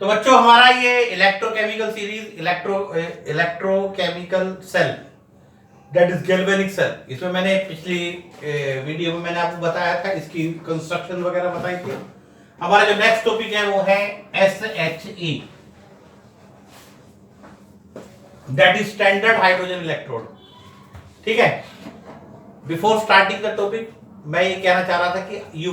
तो बच्चों हमारा ये electrochemical series electrochemical cell that is galvanic cell, इसमें मैंने पिछली वीडियो में मैंने आपको बताया था, इसकी कंस्ट्रक्शन वगैरह बताई थी। हमारा जो नेक्स्ट टॉपिक है वो है SHE, that is standard hydrogen electrode. ठीक है, बिफोर स्टार्टिंग द टॉपिक मैं ये कहना चाह रहा था कि you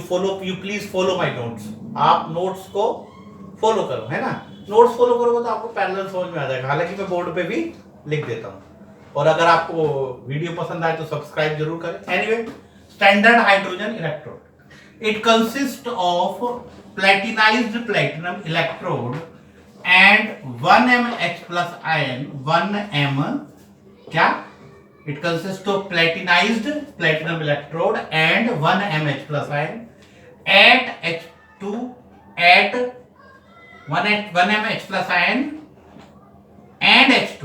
please follow my notes. आप नोट्स को फॉलो करो, है ना। नोट्स फॉलो करोगे तो आपको पैरेलल समझ में आ जाएगा। हालांकि मैं बोर्ड पे भी लिख देता हूं, और अगर आपको वीडियो पसंद आए तो सब्सक्राइब जरूर करें। Anyway, standard hydrogen electrode, it consist of platinised platinum electrode and 1m H plus ion 1m क्या, it consists of platinized platinum electrode and 1m H plus ion at H2 at 1m H plus ion and H2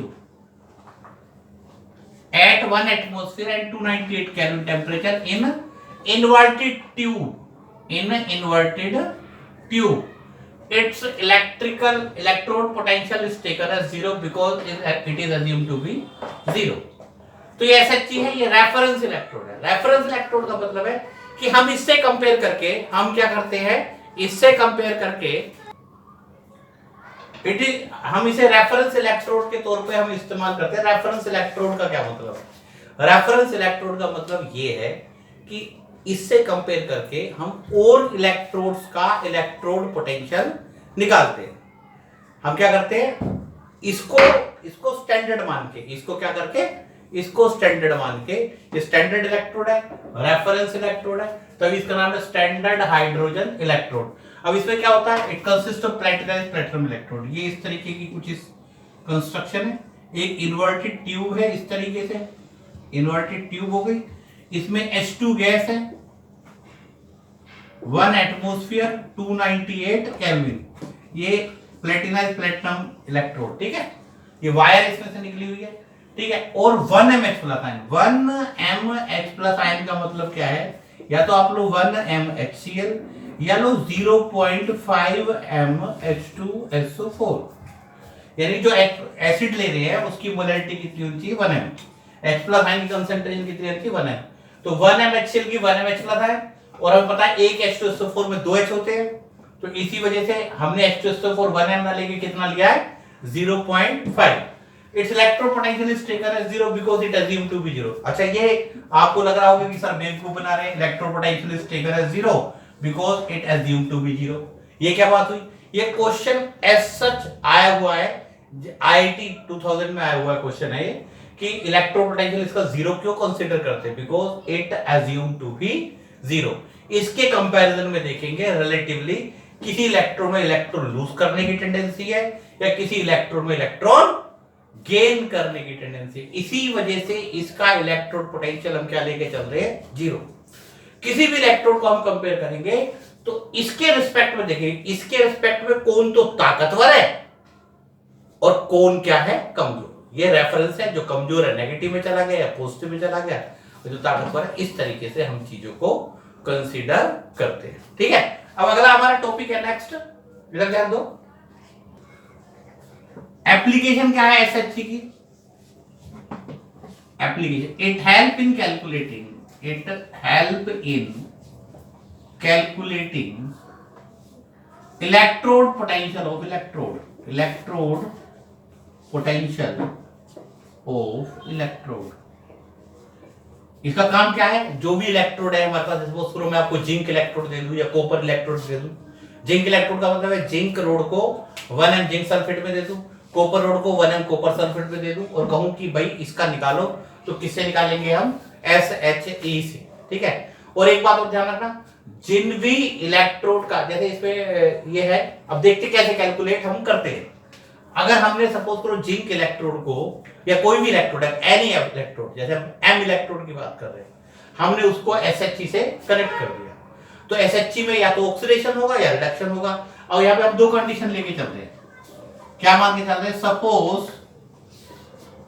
at 1 atmosphere and 298 Kelvin temperature in inverted tube. Its electrode potential is taken as 0 because it is assumed to be 0. तो ये SHE है, ये reference electrode है। Reference electrode का मतलब है कि हम इससे कंपेयर करके हम क्या करते हैं, इससे कंपेयर करके हम इसे रेफरेंस इलेक्ट्रोड के तौर पे हम इस्तेमाल करते हैं। रेफरेंस इलेक्ट्रोड का क्या मतलब है? रेफरेंस इलेक्ट्रोड का मतलब ये है कि इससे कंपेयर करके हम और इलेक्ट्रोड्स का इलेक्ट्रोड पोटेंशियल निकालते हैं। हम क्या करते हैं, इसको स्टैंडर्ड मान के, इसको क्या करके, इसको स्टैंडर्ड मान के, ये स्टैंडर्ड इलेक्ट्रोड है, रेफरेंस इलेक्ट्रोड है, तो इसका नाम है स्टैंडर्ड हाइड्रोजन इलेक्ट्रोड। अब इसमें क्या होता है, it consist of platinised platinum electrode. ये इस तरीके की कुछ इस कंस्ट्रक्शन है। एक इन्वर्टेड ट्यूब है, इस तरीके से इन्वर्टेड ट्यूब हो गई, इसमें H2 गैस है, 1 एटमॉस्फेयर 298 केल्विन, ये प्लेटिनाइज्ड प्लेटिनम इलेक्ट्रोड। ठीक है, ये वायर इसमें से निकली हुई है। ठीक है, और 1m H plus ion, 1m H plus ion का मतलब क्या है, या तो आप लो 1m HCl या लो 0.5m H2SO4, यानी जो एसिड ले रहे हैं उसकी मोलैरिटी कितनी होनी चाहिए, 1m। H प्लस आयन की कंसंट्रेशन कितनी होती है, 1m। तो 1m HCl की 1m H प्लस आयन, और हमें पता है एक H2SO4 में 2 H होते हैं, तो इसी वजह से हमने H2SO4 1m ना लेके कितना लिया है, 0.5। Its electrode potential is taken as 0 because it assumed to be 0। अच्छा, ये आपको लग रहा होगा कि सर बेवकूफ बना रहे हैं, electrode potential is taken as 0 because it assumed to be 0। ये क्या बात हुई, ये क्वेश्चन एज सच आया हुआ है, IIT 2000 में आया हुआ क्वेश्चन है ये, कि इलेक्ट्रोड पोटेंशियल इसका 0 क्यों कंसीडर करते हैं, because it assumed to be 0। इसके कंपैरिजन में देखेंगे रिलेटिवली किसी इलेक्ट्रॉन में इलेक्ट्रॉन लूज करने की टेंडेंसी है या किसी इलेक्ट्रॉन में इलेक्ट्रॉन गेन करने की टेंडेंसी। इसी वजह से इसका इलेक्ट्रोड पोटेंशियल हम क्या लेके चल रहे हैं, 0। किसी भी इलेक्ट्रोड को हम कंपेयर करेंगे तो इसके रिस्पेक्ट में देखेंगे, इसके रिस्पेक्ट में कौन तो ताकतवर है और कौन क्या है, कमजोर। ये रेफरेंस है, जो कमजोर है नेगेटिव में चला गया या पॉजिटिव में चला गया, और जो ताकतवर है, इस तरीके से हम चीजों को कंसीडर करते हैं। ठीक है, अब अगला हमारा टॉपिक है नेक्स्ट, इधर ध्यान दो। एप्लीकेशन क्या है SHE की, application, it help in calculating electrode potential of electrode. इसका काम क्या है, जो भी इलेक्ट्रोड है हमारे पास, सपोज करो मैं आपको जिंक इलेक्ट्रोड दे दूं या कॉपर इलेक्ट्रोड दे दूं। जिंक इलेक्ट्रोड का मतलब है जिंक रोड को 1m जिंक सल्फेट में दे दूं, कॉपर रोड को 1m कॉपर सल्फेट में दे दूं, और कहूं कि भाई इसका निकालो, तो किससे निकालेंगे हम, SHE से। ठीक है, और एक बात और ध्यान रखना, जिन भी इलेक्ट्रोड का, जैसे इसमें ये है, अब देखते कैसे कैलकुलेट हम करते हैं। अगर हमने सपोज करो जिंक इलेक्ट्रोड को, या कोई भी इलेक्ट्रोड है, एनी इलेक्ट्रोड, जैसे हम M इलेक्ट्रोड की बात कर रहे हैं, हमने उसको SHE से कनेक्ट कर दिया, तो SHE में या तो ऑक्सीडेशन होगा या रिडक्शन होगा। और यहाँ पे हम दो कंडीशन लेके चलते हैं, क्या मान के चलते हैं, suppose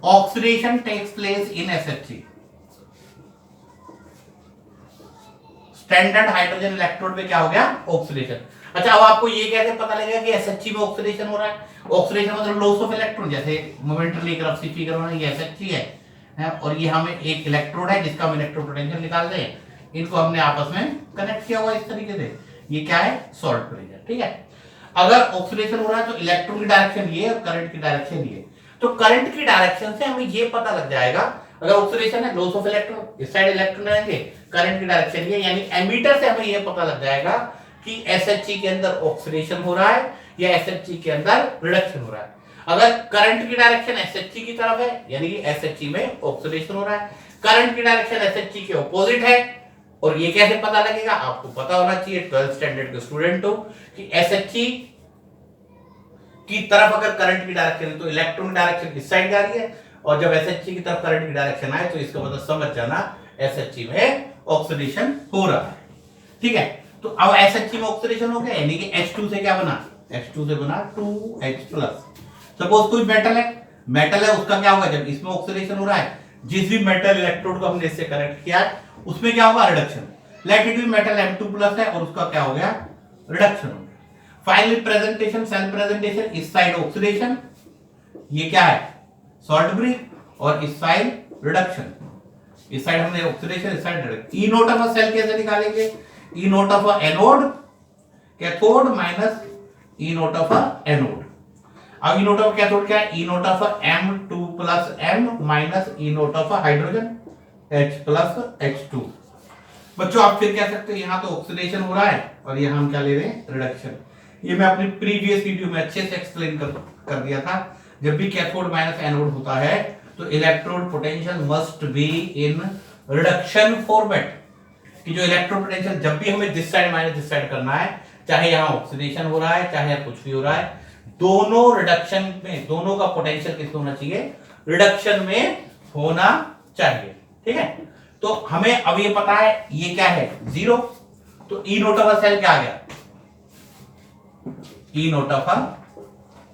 oxidation takes place in SHE, standard hydrogen electrode में क्या हो गया, ऑक्सीडेशन। अच्छा, अब आपको ये कैसे पता लगेगा कि SHG में ऑक्सीडेशन हो रहा है? ऑक्सीडेशन मतलब लॉस ऑफ इलेक्ट्रॉन, जैसे मोमेंटली ग्राफ सी फिगर में ये SHG है और ये हमें एक इलेक्ट्रोड है जिसका हम इलेक्ट्रो पोटेंशियल निकाल रहे हैं, इनको हमने आपस में कनेक्ट किया हुआ इस तरीके से, ये क्या है? सॉल्ट प्रेशर, ठीक है। अगर ऑक्सीडेशन हो रहा है तो इलेक्ट्रॉन की डायरेक्शन ये और करंट की डायरेक्शन ये, तो करंट की डायरेक्शन से हमें ये पता लग जाएगा, अगर ऑक्सीडेशन है लॉस ऑफ इलेक्ट्रॉन, इस साइड इलेक्ट्रॉन रहेंगे, करंट की डायरेक्शन ये, यानी एमीटर से हमें ये पता लग जाएगा कि SHG के अंदर ऑक्सीडेशन हो रहा है या SHG के अंदर रिडक्शन हो रहा है। अगर करंट की डायरेक्शन SHG की तरफ है यानी कि SHG में ऑक्सीडेशन हो रहा है, करंट की डायरेक्शन SHG के ऑपोजिट है, और ये कैसे पता लगेगा? आपको पता होना चाहिए, 12th स्टैंडर्ड के स्टूडेंट हो, कि SHG की तरफ अगर करंट की डायरेक्शन है तो इलेक्ट्रॉन की डायरेक्शन इस साइड जा रही है, और जब SHG की तरफ करंट की डायरेक्शन आए तो इसका मतलब समझ जाना SHG में ऑक्सीडेशन हो रहा है, ठीक है। तो अब SHG में ऑक्सीडेशन हो गया, यानी कि H2 से क्या बना? H2 से बना 2H+। सपोज कोई मेटल है, उसका क्या होगा जब इसमें ऑक्सीडेशन हो रहा है? जिस भी मेटल इलेक्ट्रोड को हमने इससे कनेक्ट किया है उसमें क्या होगा? Reduction. Let it be metal M2+ है और उसका क्या हो गया? रिडक्शन हो गया। फाइनली प्रेजेंटेशन, सेल प्रेजेंटेशन, इस साइड ऑक्सीडेशन, ये क्या है? सॉल्ट ब्रेक, और इस साइड रिडक्शन, इस साइड हमने ऑक्सीडेशन, इस side reduction. E naught of a cell कैसे निकालेंगे? E naught of a anode cathode minus E naught of a anode. अब ई नोट ऑफ कैथोड क्या है? E naught of M2+M minus E naught of hydrogen H+H2। बच्चों आप फिर कह सकते हो यहां तो ऑक्सीडेशन हो रहा है और यहां हम क्या ले रहे हैं? रिडक्शन। ये मैं अपनी प्रीवियस वीडियो में अच्छे से एक्सप्लेन कर दिया था। जब भी कैथोड माइनस एनोड होता है तो electrode potential must be in reduction format, कि जो इलेक्ट्रोड पोटेंशियल जब भी हमें this side minus this side करना है, चाहे यहां ऑक्सीडेशन हो रहा है चाहे कुछ भी हो रहा है, दोनों रिडक्शन में, दोनों का पोटेंशियल किस होना चाहिए? रिडक्शन में होना चाहिए, ठीक है। तो हमें अब ये पता है ये क्या है? 0। तो E naught of a cell क्या आ गया? E naught of a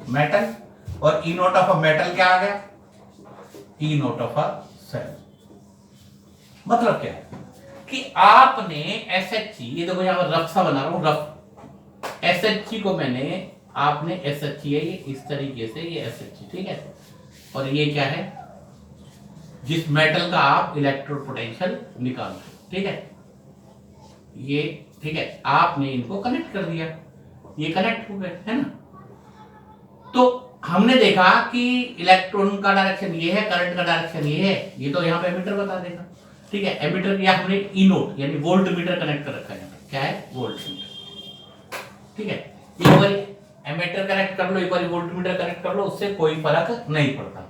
metal, और E naught of a metal क्या आ गया? E naught of a cell. मतलब क्या है कि आपने SHG, ये देखो यहां पर रफ सा बना रहा हूं, रफ SHG को मैंने, आपने SHG है ये इस तरीके से, ये SHG, ठीक है, और ये क्या है? जिस मेटल का आप इलेक्ट्रोड पोटेंशियल निकाल, ठीक है, ये, ठीक है, आपने इनको कनेक्ट कर दिया, ये कनेक्ट हो गए, है ना। तो हमने देखा कि इलेक्ट्रॉन का डायरेक्शन ये है, करंट का डायरेक्शन ये है, ये तो यहाँ पे एमीटर बता देगा, ठीक है। एमीटर या हमने ई नोट यानी वोल्ट मीटर कनेक्ट कर रखा है, क्या है? वोल्ट मीटर, ठीक है। एक बार एमीटर कनेक्ट कर लो, एक बार वोल्ट मीटर कनेक्ट कर लो, उससे कोई फर्क नहीं पड़ता।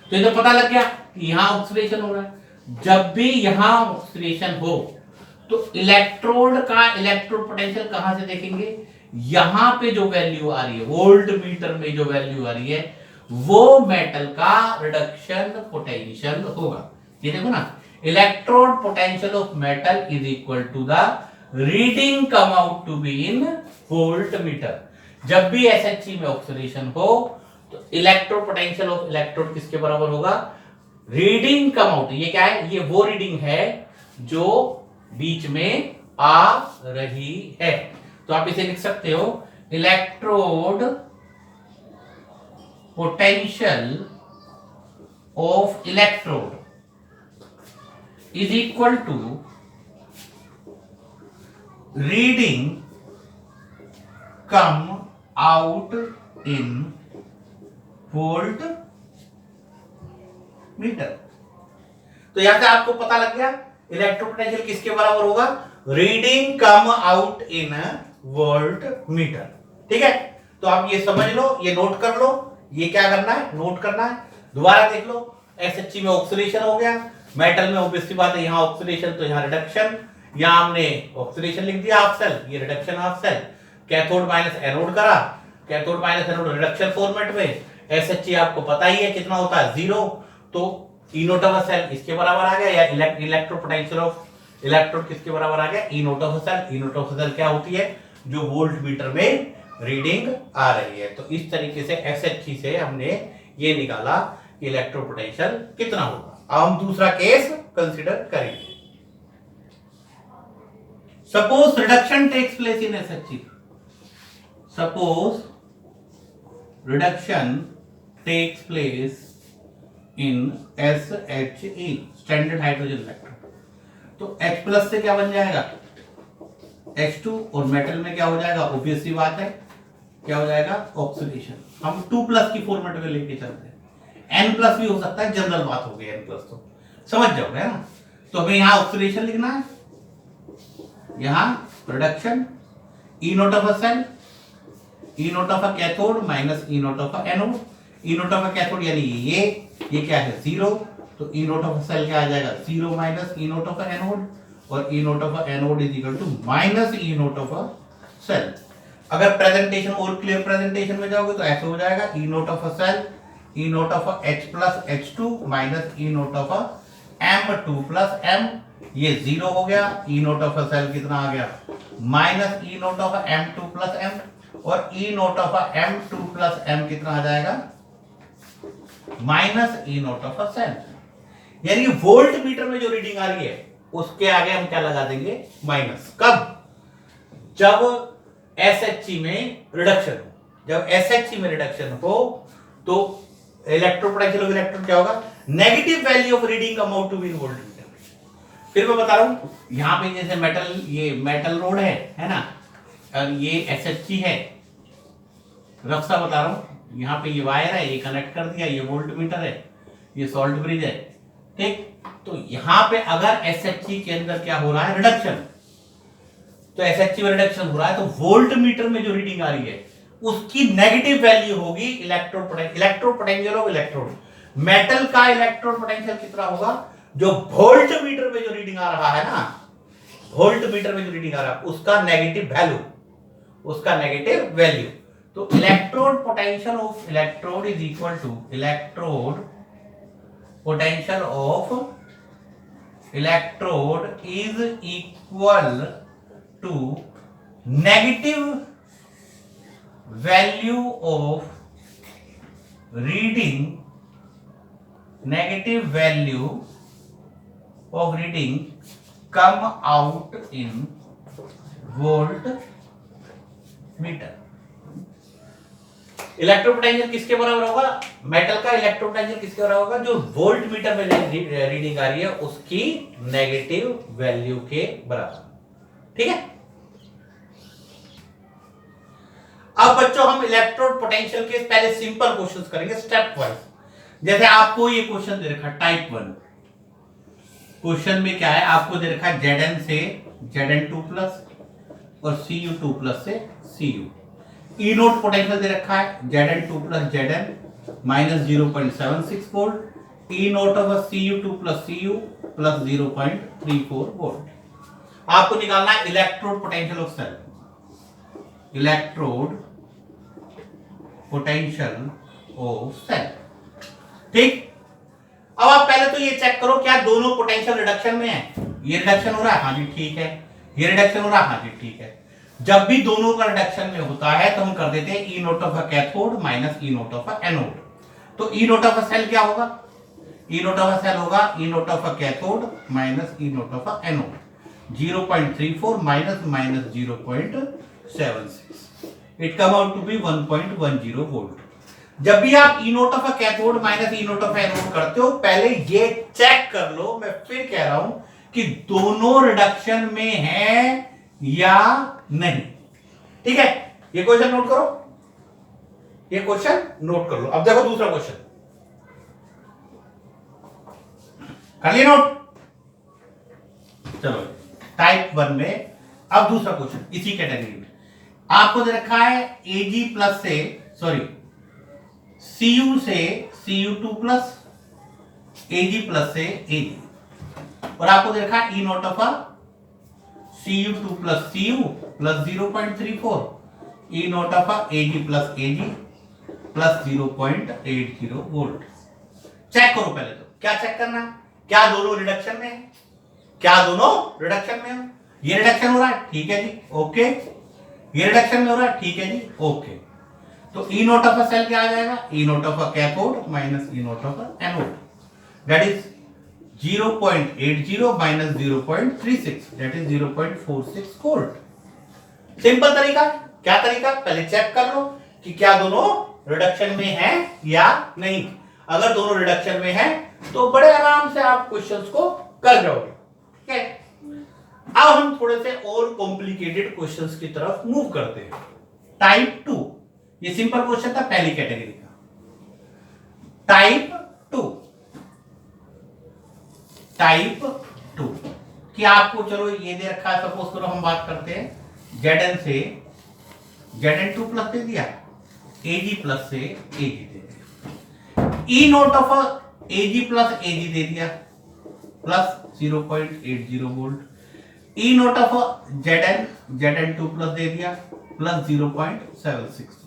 तो ये तो पता लग गया कि यहां ऑक्सीडेशन हो रहा है। जब भी यहां ऑक्सीडेशन हो तो इलेक्ट्रोड का इलेक्ट्रोड पोटेंशियल कहां से देखेंगे? यहां पे जो वैल्यू आ रही है वोल्ट मीटर में, जो वैल्यू आ रही है वो मेटल का रिडक्शन पोटेंशियल होगा। ये देखो ना, electrode potential of metal is equal to the reading come out to be in volt meter. जब भी SHG में ऑक्सीडेशन हो तो इलेक्ट्रोड पोटेंशियल ऑफ इलेक्ट्रोड किसके बराबर होगा? रीडिंग कम आउट, ये क्या है? ये वो रीडिंग है जो बीच में आ रही है। तो आप इसे लिख सकते हो, electrode potential of electrode is equal to reading come out in volt meter. तो यहां से आपको पता लग गया इलेक्ट्रोड पोटेंशियल किसके बराबर होगा? Reading come out in volt meter, ठीक है। तो आप ये समझ लो, ये नोट कर लो, ये क्या करना है? नोट करना है। दोबारा देख लो, SHG में ऑक्सीडेशन हो गया, मेटल में ऑब्वियसली बात है, यहां ऑक्सीडेशन तो यहां रिडक्शन, यहां हमने ऑक्सीडेशन लिख दिया हाफ सेल, ये reduction half cell, cathode minus anode करा, cathode minus anode reduction format में। SHG आपको पता ही है कितना होता है? 0। तो E naught of a cell इसके बराबर आ गया, या इलेक्ट्रोड पोटेंशियल ऑफ इलेक्ट्रोड किसके बराबर आ गया? E naught of a cell. E naught of a cell क्या होती है? जो वोल्ट मीटर में रीडिंग आ रही है। तो इस तरीके से SHG से हमने ये निकाला कि इलेक्ट्रोड पोटेंशियल कितना होगा। अब हम दूसरा केस कंसीडर करेंगे। Suppose reduction takes place in SHG, suppose reduction takes place in SHE standard hydrogen electron, तो H प्लस से क्या बन जाएगा H2, और मेटल में क्या हो जाएगा, ऑब्वियस सी बात है क्या हो जाएगा ऑक्सीडेशन। हम 2 प्लस की फॉर्मेट में लेके चलते हैं, N प्लस भी हो सकता है, जनरल बात हो गई N प्लस, तो समझ जाओगे है ना। तो हमें यहां ऑक्सीडेशन लिखना है, यहां reduction E naught of a cell, E naught of a cathode minus E naught of a anode. E naught of a cathode यानी ये क्या है 0, तो E naught of a cell क्या आ जाएगा 0 minus E naught of a anode, और E naught of a anode is equal to minus E naught of a cell. अगर प्रेजेंटेशन और क्लियर प्रेजेंटेशन में जाओगे तो ऐसे हो जाएगा E naught of a cell E naught of a H plus H2 minus E naught of a M2 plus M, ये 0 हो गया। E naught of a cell कितना आ गया minus E naught of a M2 plus M, और E naught of a M2 plus M कितना आ जाएगा minus E naught of a cell. यानी वोल्ट मीटर में जो रीडिंग आ रही है उसके आगे हम क्या लगा देंगे माइनस। कब, जब SHE में रिडक्शन हो, जब SHE में रिडक्शन हो तो इलेक्ट्रोपोटेंशियल ऑफ इलेक्ट्रॉन क्या होगा, negative value of reading come out to be in volt meter. फिर मैं बता रहा हूं यहां पे जैसे मेटल, ये मेटल रोड है ना, और ये SHE है, रफ सा बता रहा हूं, यहाँ पे ये वायर है, ये कनेक्ट कर दिया, ये वोल्ट मीटर है, ये सॉल्ट ब्रिज है, ठीक। तो यहाँ पे अगर SHE के अंदर क्या हो रहा है रिडक्शन, तो SHE में रिडक्शन हो रहा है, तो वोल्ट मीटर में जो रीडिंग आ रही है उसकी नेगेटिव वैल्यू होगी इलेक्ट्रोपोटेंशियल ऑफ इलेक्ट्रोड। मेटल का इलेक्ट्रोड पोटेंशियल कितना होगा, जो वोल्ट मीटर में जो रीडिंग आ रहा है ना, वोल्ट मीटर में जो रीडिंग आ रहा है उसका नेगेटिव वैल्यू, उसका नेगेटिव वैल्यू। तो electrode potential of electrode is equal to electrode potential of electrode is equal to negative value of reading, negative value of reading come out in volt meter. Electropotential किसके बराबर होगा, metal का इलेक्ट्रोपोटेंशियल किसके बराबर होगा, जो volt meter में reading आ रही है उसकी नेगेटिव वैल्यू के बराबर, ठीक है। अब बच्चों हम इलेक्ट्रोड पोटेंशियल के पहले सिंपल क्वेश्चंस करेंगे स्टेप वाइज। जैसे आपको ये क्वेश्चन दे रखा टाइप 1 क्वेश्चन में क्या है, आपको दे रखा Zn से Zn2 प्लस और Cu2 प्लस से Cu। ई नोट पोटेंशियल दे रखा है Zn2 plus Zn minus 0.76 volt, E naught of Cu2 plus Cu plus 0.34 volt. आपको निकालना है electrode potential of cell, electrode potential of cell, ठीक। अब आप पहले तो ये चेक करो क्या दोनों पोटेंशियल रिडक्शन में है, ये रिडक्शन हो रहा है, हाँ जी ठीक है, ये रिडक्शन हो रहा है, हाँ जी ठीक है। जब भी दोनों का रिडक्शन में होता है तो हम कर देते हैं E naught of a cathode minus E naught of a anode. तो E naught of a cell क्या होगा, E naught of a cell होगा E naught of a cathode minus E naught of a anode, 0.34 minus minus 0.76, it come out to be 1.10 volt. जब भी आप E naught of a cathode minus E naught of anode करते हो पहले ये check कर लो, मैं फिर कह रहा हूं कि दोनों रिडक्शन में है या नहीं, ठीक है। ये क्वेश्चन नोट करो, ये क्वेश्चन नोट कर लो। अब देखो दूसरा क्वेश्चन कर लिया नोट, चलो टाइप 1 में अब दूसरा क्वेश्चन इसी कैटेगरी में आपको दे रखा है Ag प्लस से सॉरी Cu से Cu2 प्लस Ag प्लस से Ag, और आपको दे रखा है E naught of a Cu2 plus Cu plus 0.34, E naught of a Ag plus Ag plus 0.80 volt. Check करो पहले तो क्या चेक करना है, क्या दोनों रिडक्शन में है, क्या दोनों रिडक्शन में हो, ये रिडक्शन हो रहा है ठीक है जी ओके, ये रिडक्शन में हो रहा है ठीक है जी ओके। तो E naught of a cell क्या आ जाएगा, E naught of a cathode minus E naught of a anode, that is 0.80 minus 0.36, that is 0.46 volt. Simple तरीका है, क्या तरीका, पहले चेक कर लो कि क्या दोनों रिडक्शन में है या नहीं। अगर दोनों रिडक्शन में है तो बड़े आराम से आप क्वेश्चंस को कर जाओगे। ठीक है, अब हम थोड़े से और कॉम्प्लिकेटेड क्वेश्चंस की तरफ मूव करते हैं। टाइप 2, ये सिंपल क्वेश्चन था पहली कैटेगरी का। टाइप 2, कि आपको चलो ये दे रखा है, सपोज करो हम बात करते हैं Zn से Zn2 प्लस दे दिया, Ag प्लस से Ag दे दिया, E naught of Ag plus Ag दे दिया plus 0.80 volt, E naught of Zn2 plus दे दिया प्लस 0.76।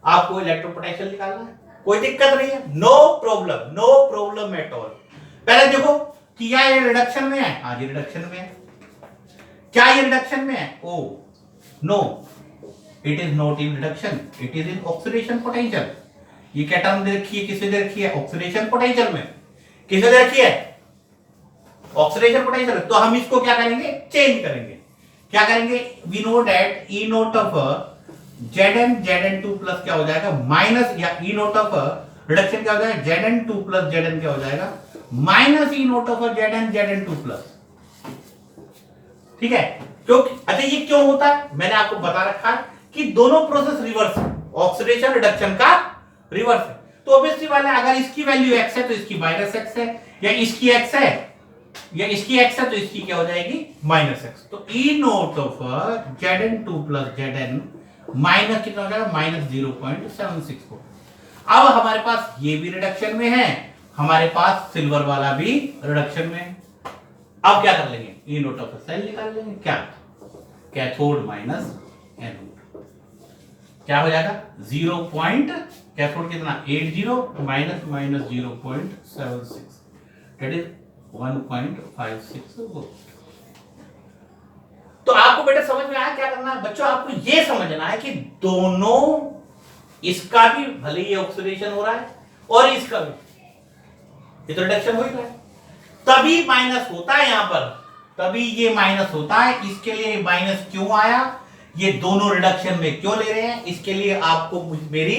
आपको इलेक्ट्रो पोटेंशियल निकालना है, कोई दिक्कत नहीं है, नो प्रॉब्लम एट ऑल। पहले देखो कि क्या ये रिडक्शन में है, हाँ ये रिडक्शन में है। क्या ये रिडक्शन में है? Oh no, it is not in reduction, it is in oxidation potential. ये क्या टर्म दे रखी है, किसे दे रखी है? ऑक्सीडेशन पोटेंशियल में। किसे दे रखी है? Oxidation potential. तो हम इसको क्या करेंगे, चेंज करेंगे। क्या करेंगे? We know that E naught of Zn2 plus क्या हो जाएगा, माइनस, या ई नोट ऑफ रिडक्शन क्या हो जाएगा, Zn2 प्लस Zn क्या हो जाएगा, minus E naught of Zn2 plus. ठीक है, क्योंकि अच्छा ये क्यों होता है, मैंने आपको बता रखा है कि दोनों प्रोसेस रिवर्स है, ऑक्सीडेशन रिडक्शन का रिवर्स है। तो ऑब्वियसली वाले, अगर इसकी वैल्यू x है तो इसकी माइनस x है, या इसकी x है या इसकी x है तो इसकी क्या हो जाएगी, माइनस x। तो E naught of Zn2 plus Zn minus कितना हो जाएगा, माइनस 0.76। अब हमारे पास ये भी रिडक्शन में है, हमारे पास सिल्वर वाला भी रिडक्शन में है। अब क्या कर लेंगे, ई नोट ऑफ सेल निकाल लेंगे। क्या, कैथोड माइनस एनोड, क्या हो जाएगा 0. कैथोड कितना 80 minus minus 0.76, that is 1.56 volt. तो आपको बेटा समझ में आया क्या करना है बच्चों? आपको यह समझना है कि दोनों, इसका भी भले ही ऑक्सीडेशन हो रहा है और इसका भी, ये तो रिडक्शन हो ही रहा है, तभी माइनस होता है यहां पर, तभी ये माइनस होता है। इसके लिए माइनस क्यों आया, ये दोनों रिडक्शन में क्यों ले रहे हैं, इसके लिए आपको मेरी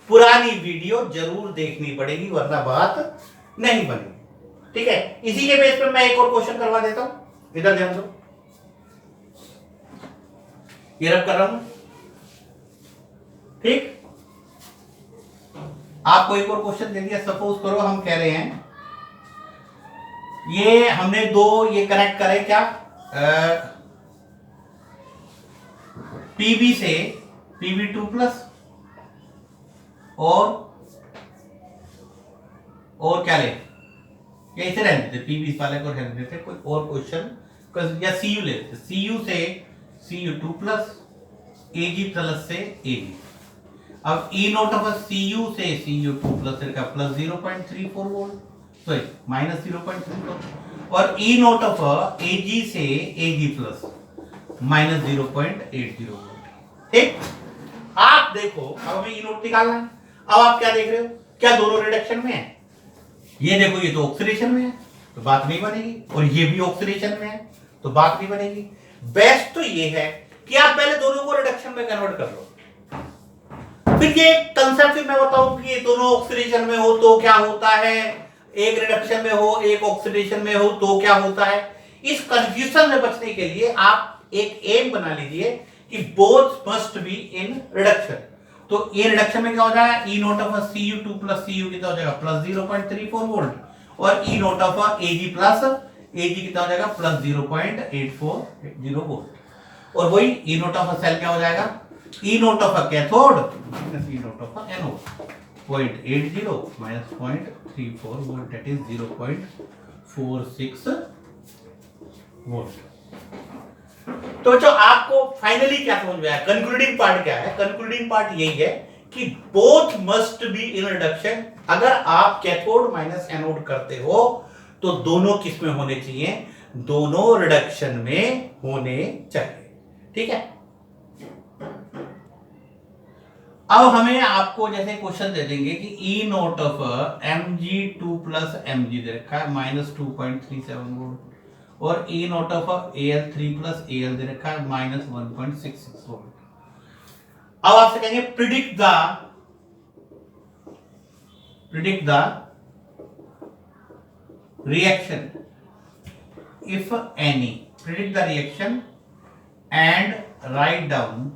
पुरानी वीडियो जरूर देखनी पड़ेगी, वरना बात नहीं बनेगी। ठीक है, इसी के बेस पर मैं एक और क्वेश्चन करवा देता हूं, इधर ध्यान दो, ये रब कर रहा हूं। ठीक, आपको एक और क्वेश्चन दे दिया, सपोज करो हम कह रहे हैं ये हमने दो ये कनेक्ट करे, क्या पीबी से Pb2 प्लस और क्या ले, या इसे रहने देते, पीबी वाले को रहने देते, कोई और क्वेश्चन, या Cu ले लेते, Cu से Cu2 प्लस Ag प्लस से Ag। अब E नोट ऑफ Cu से Cu2 प्लस का प्लस 0.34 वोल्ट, सॉरी माइनस 0.34, और E नोट ऑफ Ag से Ag प्लस माइनस 0.80 वोल्ट। ठीक, आप देखो, अब हमें E नोट निकालना है। अब आप क्या देख रहे हो, क्या दोनों रिडक्शन में है? ये देखो, ये तो ऑक्सीडेशन में है तो बात नहीं बनेगी, और ये भी ऑक्सीडेशन में है तो बात नहीं बनेगी। बेस्ट तो ये है कि आप पहले दोनों को रिडक्शन में कन्वर्ट कर लो, फिर ये कंसेप्ट मैं बताऊं कि ये दोनों ऑक्सीडेशन में हो तो क्या होता है, एक रिडक्शन में हो एक ऑक्सीडेशन में हो तो क्या होता है। इस कंफ्यूजन से बचने के लिए आप एक एम बना लीजिए कि both must be in reduction. तो ये रिडक्शन में क्या हो जाएगा, E naught of Cu2 plus Cu कितना हो जाएगा, प्लस 0.34 वोल्ट, और E naught of Ag plus Ag कितना हो जाएगा, प्लस 0.840 वोल्ट। और वही ई नोट ऑफ सेल क्या हो जाएगा, E naught of cathode minus E naught of anode, 0.80 minus 0.34 volt, that is 0.46 volt. तो बच्चों आपको फाइनली क्या समझ में आया, कंक्लूडिंग पार्ट क्या है? कंक्लूडिंग पार्ट यही है कि both must be in reduction. अगर आप कैथोड माइनस एनोड करते हो तो दोनों किस में होने चाहिए, दोनों रिडक्शन में होने चाहिए। ठीक है, अब हमें आपको जैसे क्वेश्चन दे देंगे कि E naught of Mg2 plus Mg दे रखा है माइनस 2.37 वोल्ट, और E naught of Al3 plus Al दे रखा है माइनस 1.66 वोल्ट। अब आपसे कहेंगे predict the reaction if any, predict the reaction and write down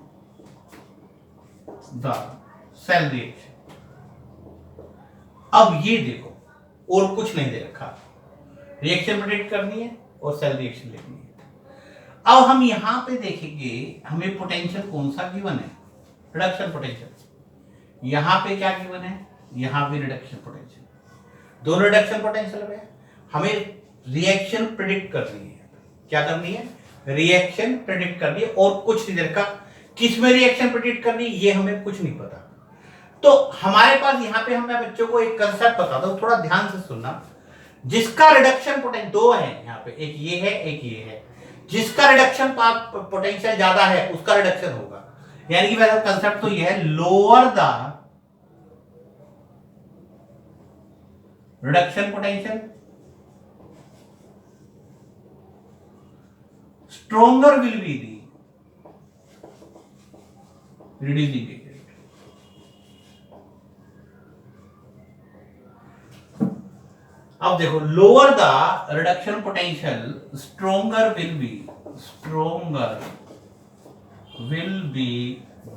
the cell reaction. अब ये देखो, और कुछ नहीं दे रखा, रिएक्शन प्रिडिक्ट करनी है और सेल रिएक्शन लिखनी है। अब हम यहां पे देखेंगे हमें पोटेंशियल कौन सा गिवन है, रिडक्शन पोटेंशियल। यहां पे क्या गिवन है, यहां भी रिडक्शन पोटेंशियल, दोनों रिडक्शन पोटेंशियल है। हमें रिएक्शन प्रिडिक्ट करनी है, क्या करनी है, रिएक्शन प्रिडिक्ट करनी है, और कुछ नहीं रखा। किस में रिएक्शन प्रिडिक्ट करनी है ये हमें कुछ नहीं पता। तो हमारे पास यहां पे मैं बच्चों को एक कंसेप्ट बताता हूं, थोड़ा ध्यान से सुनना। जिसका रिडक्शन पोटेंशियल दो है यहां पे, एक ये है एक ये है, जिसका रिडक्शन पोटेंशियल ज्यादा है उसका रिडक्शन होगा। यानी कि वैसा कंसेप्ट तो ये है, lower the reduction potential stronger will be the reducing agent. अब देखो, lower the reduction potential stronger will be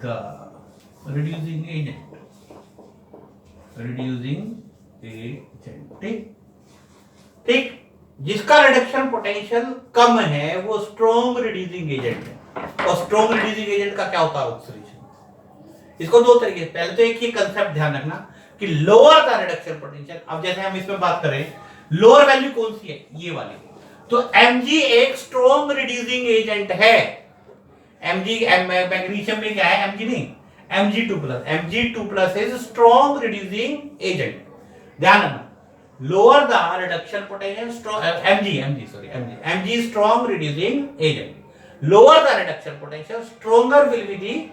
the reducing agent, ठीक। जिसका रिडक्शन पोटेंशियल कम है वो स्ट्रॉन्ग रिड्यूसिंग एजेंट है। और स्ट्रॉन्ग रिड्यूसिंग एजेंट का क्या होता है, ऑक्सीडेशन। इसको दो तरीके, पहले तो एक ही कंसेप्ट ध्यान रखना कि लोअर द रिडक्शन पोटेंशियल। अब जैसे हम इसमें बात करें, लोअर वैल्यू कौन सी है, ये वाली, तो Mg एक स्ट्रॉन्ग रिड्यूसिंग एजेंट है। Mg मैग्नीशियम में क्या है, Mg नहीं, Mg2+ is strong reducing agent. ध्यान रखना, lower the reduction potential Mg strong reducing agent, lower the reduction potential stronger will be the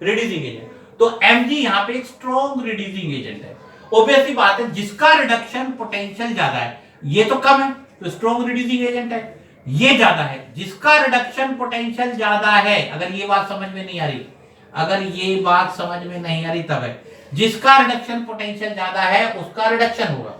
reducing agent। तो Mg यहां पे एक स्ट्रॉन्ग रिड्यूसिंग एजेंट है। ऑब्वियसली बात है, जिसका रिडक्शन पोटेंशियल ज्यादा है, ये तो कम है तो स्ट्रॉन्ग रिड्यूसिंग एजेंट है, ये ज्यादा है, जिसका रिडक्शन पोटेंशियल ज्यादा है। अगर ये बात समझ में नहीं आ रही, तब है, जिसका रिडक्शन पोटेंशियल ज्यादा है उसका रिडक्शन होगा।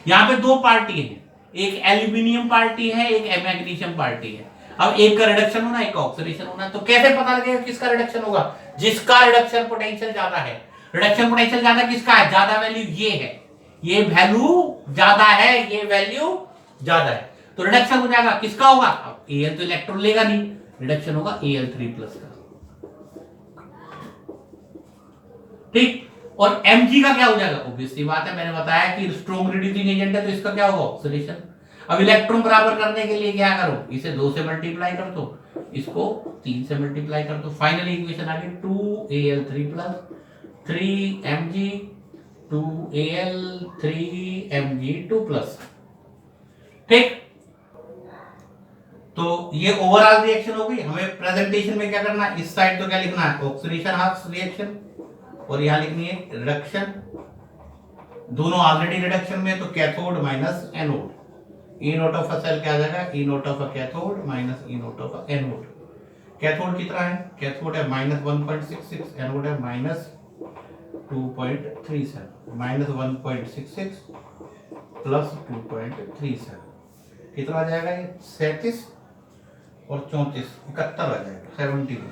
यहां पे दो पार्टी है, एक एल्यूमिनियम पार्टी है, एक मैग्नीशियम पार्टी है। अब एक का रिडक्शन होना, एक का ऑक्सीडेशन होना, तो कैसे पता लगेगा किसका रिडक्शन होगा, जिसका रिडक्शन पोटेंशियल ज्यादा है। रिडक्शन पोटेंशियल ज्यादा किसका है, ज्यादा वैल्यू ये है, ये वैल्यू ज्यादा है, ये वैल्यू ज्यादा है, तो रिडक्शन हो जाएगा, किसका होगा, अब Al तो इलेक्ट्रॉन लेगा नहीं, रिडक्शन होगा Al3+ का, ठीक। और Mg का क्या हो जाएगा, ऑब्वियसली बात है, मैंने बताया कि स्ट्रॉन्ग रिड्यूसिंग एजेंट है, तो इसका क्या होगा, ऑक्सीडेशन। अब इलेक्ट्रॉन बराबर करने के लिए क्या करो, इसे 2 से मल्टीप्लाई कर दो, इसको 3 से मल्टीप्लाई कर दो, फाइनली इक्वेशन आ गई 2Al3+, 3Mg, 2Al, 3Mg2+, ठीक। तो ये ओवरऑल रिएक्शन हो गई। हमें प्रेजेंटेशन में क्या करना है, इस साइड तो क्या लिखना है, ऑक्सीडेशन हाफ रिएक्शन, और यहां लिखनी है रिडक्शन। दोनों ऑलरेडी रिडक्शन में, तो cathode minus anode, E naught of a cell क्या आ जाएगा, E naught of a cathode minus E naught of a anode. Cathode कितना है, कैथोड है -1.66, एनोड है -2.37, -1.66 प्लस 2.37 कितना आ जाएगा, ये 37 और 34 71 आ जाएगा, 71,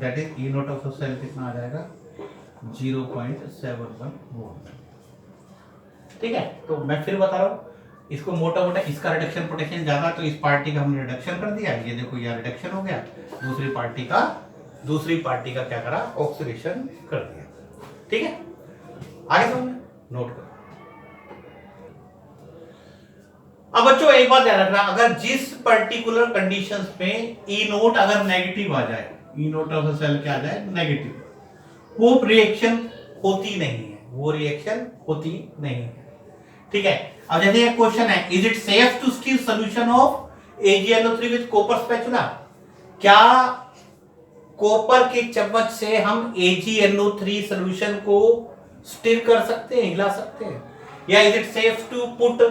that is E naught of a cell कितना आ जाएगा, 0.71 वोल्ट, ठीक है। तो मैं फिर बता रहा हूं, इसको मोटा मोटा, इसका रिडक्शन पोटेंशियल ज्यादा, तो इस पार्टी का हमने रिडक्शन कर दिया, ये देखो ये रिडक्शन हो गया, दूसरी पार्टी का क्या करा, ऑक्सीडेशन कर दिया, ठीक है। आगे तो नोट करो। अब बच्चों एक बात ध्यान रखना, अगर जिस पर्टिकुलर कंडीशंस में ई नोट अगर नेगेटिव आ जाए, ई नोट ऑफ अ सेल क्या आ जाए, नेगेटिव, वो रिएक्शन होती नहीं है, ठीक है। अब जैसे ये क्वेश्चन है, is it safe to stir solution of AgNO3 with copper spatula, क्या कॉपर के चम्मच से हम AgNO3 सॉल्यूशन को स्टीर कर सकते हैं, हिला सकते हैं, या is it safe to put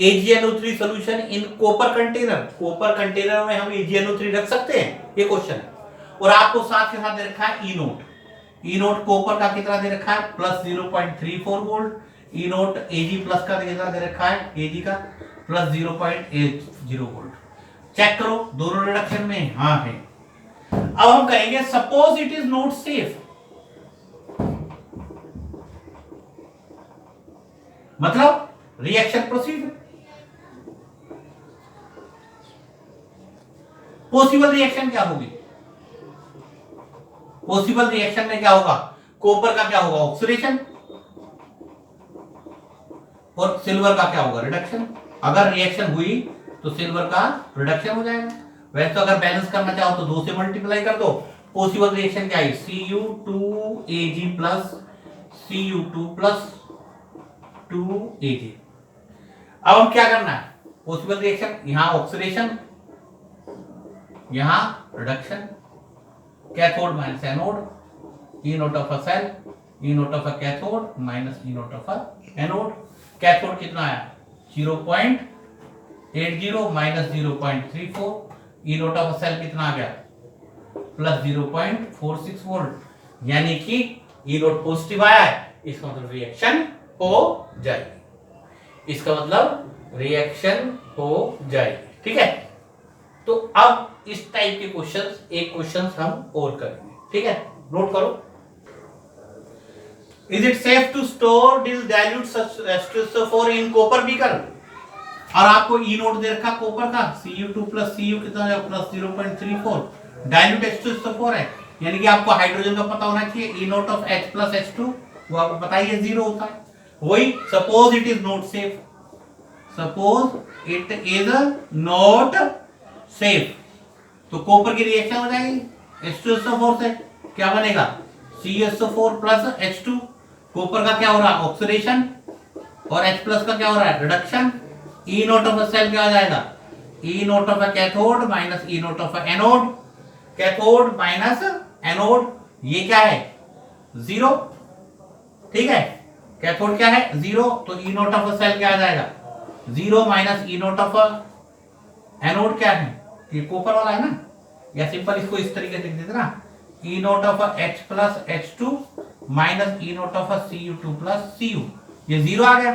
AgNO3 solution in copper container, copper container में हम AgNO3 रख सकते हैं, ये क्वेश्चन है। और आपको साथ के साथ दे रखा है ई नोट, ई नोट कॉपर का कितना दे रखा है प्लस 0.34 वोल्ट, ई नोट एजी प्लस का कितना दे रखा है एजी का प्लस 0.80 वोल्ट। चेक करो दोनों रिडक्शन में हाँ है। अब हम कहेंगे suppose it is not safe, मतलब रिएक्शन प्रोसीड। पॉसिबल रिएक्शन क्या होगी, पॉसिबल रिएक्शन में क्या होगा, कॉपर का क्या होगा ऑक्सीडेशन और सिल्वर का क्या होगा रिडक्शन। अगर रिएक्शन हुई तो सिल्वर का रिडक्शन हो जाएगा। वैसे तो अगर बैलेंस करना चाहो तो 2 से मल्टीप्लाई कर दो। पॉसिबल रिएक्शन क्या है Cu2Ag plus Cu2 plus 2Ag। अब हम क्या करना है, पॉसिबल रिएक्शन यहां ऑक्सीडेशन यहां reduction, cathode minus anode, E naught of a cell, E naught of a cathode minus E naught of a anode. Cathode कितना आया 0.80 minus 0.34, E naught of a cell कितना आ गया प्लस 0.46 वोल्ट, यानी कि E note positive आया है, इसका मतलब रिएक्शन हो जाएगी, इसका मतलब रिएक्शन हो जाएगी। ठीक है, तो अब इस टाइप के क्वेश्चंस एक क्वेश्चंस हम और करेंगे। ठीक है, नोट करो। Is it safe to store this dilute H2SO4 in copper beaker, और आपको ई नोट दे रखा कॉपर का Cu2 प्लस Cu कितना है प्लस 0.34, डाइल्यूट H2SO4 है, यानी कि आपको हाइड्रोजन का पता होना चाहिए E naught of H plus H2 वो आपको पता ही है 0 होता है। वही suppose it is not safe, suppose it is not safe, तो कॉपर की रिएक्शन हो जाएगी H2SO4 से, क्या बनेगा CSO4 प्लस H2, कॉपर का क्या हो रहा है ऑक्सीडेशन और H प्लस का क्या हो रहा है reduction, E naught of a cell क्या हो जाएगा E naught of a cathode minus E naught of a anode, cathode minus anode ये क्या है 0। ठीक है, कैथोड क्या है 0, तो E naught of a cell क्या आ जाएगा 0 minus E naught of a anode क्या है ये कॉपर वाला है ना, या सिंपल इसको इस तरीके से लिख देते ना E naught of H plus H2 minus E naught of Cu2 plus Cu, ये 0 आ गया,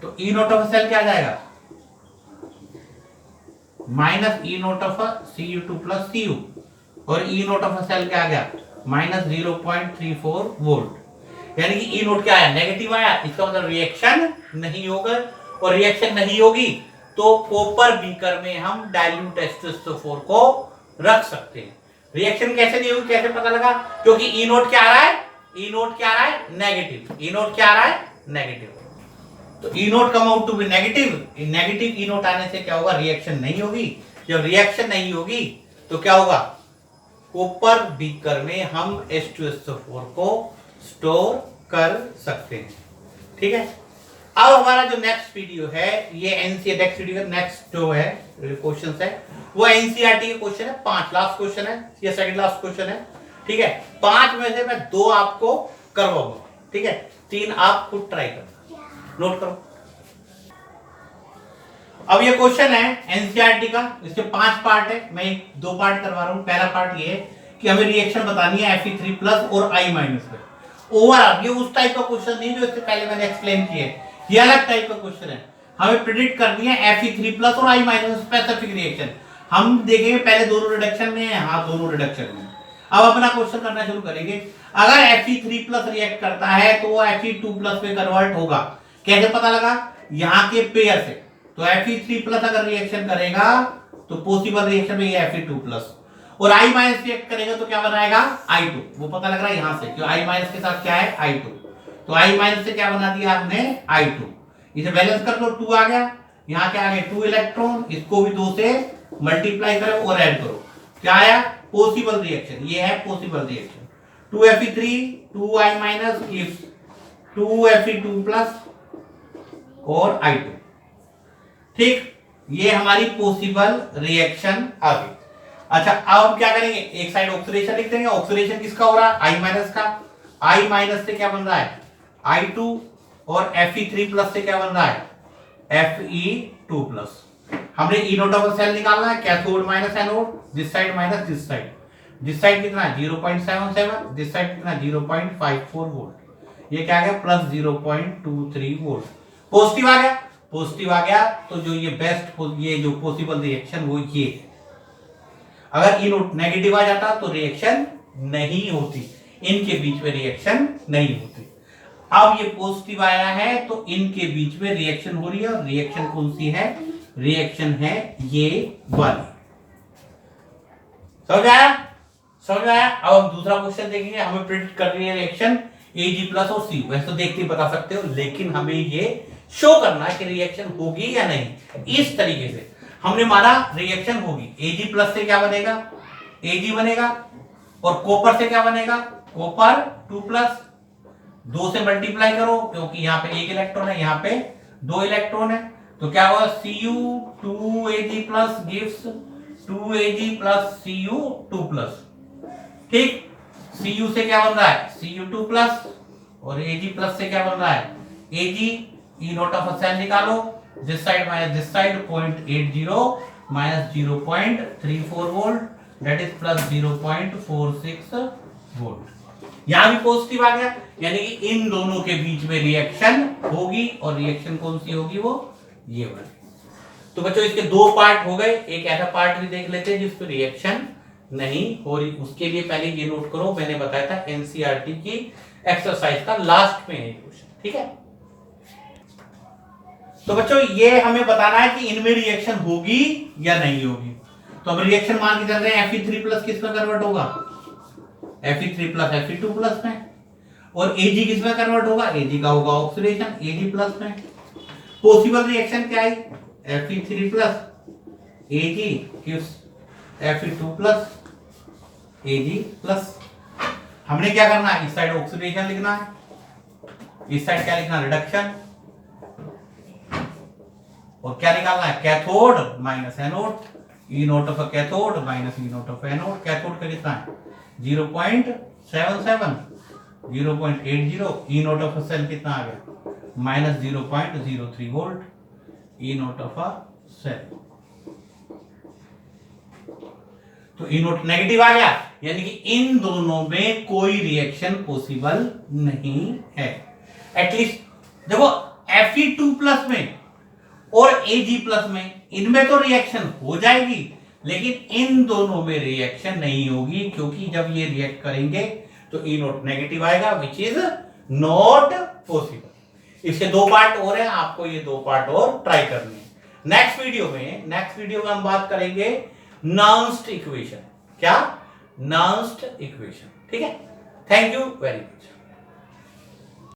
तो ई नोट ऑफ सेल क्या आ जाएगा minus E naught of Cu2 plus Cu, और ई नोट ऑफ सेल क्या आ गया माइनस 0.34 वोल्ट, यानी कि ई नोट क्या आया नेगेटिव आया, इसका मतलब रिएक्शन नहीं होगा, और रिएक्शन नहीं होगी तो कॉपर बीकर में हम डाइल्यूट H2SO4 को रख सकते हैं। रिएक्शन कैसे नहीं होगी, कैसे पता लगा, क्योंकि ई नोट क्या आ रहा है, ई नोट क्या आ रहा है नेगेटिव, ई नोट क्या आ रहा है नेगेटिव, तो E naught come out to be negative, negative E naught आने से क्या होगा रिएक्शन नहीं होगी, जब रिएक्शन नहीं होगी तो क्या होगा कॉपर बीकर में हम H2SO4 को स्टोर कर सकते हैं। ठीक है, अब हमारा जो नेक्स्ट वीडियो है ये एनसीईआरटी नेक्स्ट वीडियो का नेक्स्ट जो है क्वेश्चंस है वो एनसीईआरटी के क्वेश्चन है, 5 लास्ट क्वेश्चन है, ये सेकंड लास्ट क्वेश्चन है। ठीक है, 5 में से मैं 2 आपको करवाऊंगा, ठीक है, 3 आप खुद ट्राई करना, नोट करो। अब ये क्वेश्चन है एनसीईआरटी का, इसके 5 पार्ट है, मैं 2 पार्ट करवा रहा हूं। पहला पार्ट ये है कि हमें रिएक्शन बतानी है Fe3 प्लस और I माइनस में, ओवरऑल ये उस टाइप का क्वेश्चन नहीं जो इससे पहले मैंने एक्सप्लेन किए, ये अलग टाइप का क्वेश्चन है। हमें प्रेडिक्ट करनी है Fe3 प्लस और I माइनस स्पेसिफिक रिएक्शन। हम देखेंगे पहले दोनों रिडक्शन में है, हाँ दोनों रिडक्शन में। अब अपना क्वेश्चन करना शुरू करेंगे। अगर Fe3 प्लस रिएक्ट करता है तो वो Fe2 प्लस में कन्वर्ट होगा, कैसे पता लगा, यहाँ के पेयर से, तो Fe3 प्लस अगर रिएक्शन करेगा तो पॉसिबल रिएक्शन में ये Fe2 प्लस, और I माइनस रिएक्ट करेगा तो क्या बनाएगा I2, वो पता लग रहा है यहां से, क्यों I माइनस के साथ क्या है I2, तो I माइनस से क्या बना दिया आपने I2, इसे बैलेंस कर लो 2 आ गया, यहाँ क्या आ गया 2 इलेक्ट्रॉन, इसको भी 2 से मल्टीप्लाई करो और ऐड करो, क्या आया पॉसिबल रिएक्शन, ये है possible reaction. 2Fe3 2I minus gives 2Fe2 plus और I2। ठीक, ये हमारी पॉसिबल रिएक्शन आ गई। अच्छा, अब हम क्या करेंगे, एक साइड ऑक्सीडेशन लिख देंगे। ऑक्सीडेशन किसका हो रहा है I माइनस का, I माइनस से क्या बन रहा है I2, और Fe3 प्लस से क्या बन रहा है Fe2 प्लस। हमने ई नोट ऑफ सेल निकालना है, cathode minus anode, this side minus this side, this side कितना है 0.77, दिस साइड कितना 0.54 वोल्ट, ये क्या आ गया प्लस 0.23 वोल्ट। पॉजिटिव आ गया, पॉजिटिव आ गया तो जो ये बेस्ट ये जो पॉसिबल रिएक्शन वो ये है। अगर ई नोट नेगेटिव आ जाता तो रिएक्शन नहीं होती, इनके बीच में रिएक्शन नहीं होती। अब ये पॉजिटिव आया है तो इनके बीच में रिएक्शन हो रही है, और रिएक्शन कौन सी है, रिएक्शन है ये वाली। समझ आया, समझ आया। अब हम दूसरा क्वेश्चन देखेंगे, हमें प्रिडिक्ट करनी है रिएक्शन Ag प्लस और C। वैसे तो देखते ही बता सकते हो, लेकिन हमें ये शो करना है कि रिएक्शन होगी या नहीं। इस तरीके से हमने माना रिएक्शन होगी, Ag प्लस से क्या बनेगा, Ag बनेगा, और कॉपर से क्या बनेगा, कॉपर 2 प्लस, 2 से मल्टीप्लाई करो क्योंकि यहाँ पे 1 इलेक्ट्रॉन है, यहाँ पे 2 इलेक्ट्रॉन है, तो क्या होगा Cu 2Ag plus gives 2Ag plus Cu 2 plus. ठीक, Cu से क्या बन रहा है Cu2 प्लस, और Ag प्लस से क्या बन रहा है Ag। E naught of cell निकालो, this side minus this side 0.80 minus 0.34 volt, that is plus 0.46 volt. यहां भी पॉजिटिव आ गया, यानी कि इन दोनों के बीच में रिएक्शन होगी, और रिएक्शन कौन सी होगी, वो ये वाली। तो बच्चों इसके दो पार्ट हो गए, एक ऐसा पार्ट भी देख लेते हैं जिस पे रिएक्शन नहीं हो रही। उसके लिए पहले ये नोट करो, मैंने बताया था एनसीईआरटी की एक्सरसाइज का लास्ट में है क्वेश्चन, ठीक है। तो बच्चों ये हमें बताना है कि इनमें रिएक्शन होगी या नहीं होगी। तो अब रिएक्शन मान के चल रहे हैं Fe3 प्लस किस में कन्वर्ट होगा, Fe3 प्लस Fe2 प्लस में, और Ag किस में कन्वर्ट होगा, Ag का होगा ऑक्सीडेशन Ag प्लस में। पॉसिबल रिएक्शन क्या है, Fe3 plus Ag gives Fe2 plus Ag plus. हमने क्या करना है, इस साइड ऑक्सीडेशन लिखना है, इस साइड क्या लिखना, रिडक्शन, और क्या निकालना है, cathode minus anode, E naught of cathode minus E naught of anode. Cathode का कितना है 0.77, 0.80, ई नोट ऑफ सेल कितना आ गया minus 0.03 volt, E naught of cell. तो ई नोट नेगेटिव आ गया, यानी कि इन दोनों में कोई रिएक्शन पॉसिबल नहीं है। एटलीस्ट देखो Fe2 प्लस में और Ag प्लस में इनमें तो रिएक्शन हो जाएगी, लेकिन इन दोनों में रिएक्शन नहीं होगी, क्योंकि जब ये रिएक्ट करेंगे तो ई नोट नेगेटिव आएगा, विच इज नॉट पॉसिबल। इसके दो पार्ट और हैं, आपको ये दो पार्ट और ट्राई करने हैं। नेक्स्ट वीडियो में हम बात करेंगे नर्म्स इक्वेशन। क्या, नर्म्स इक्वेशन, ठीक है। Thank you very much.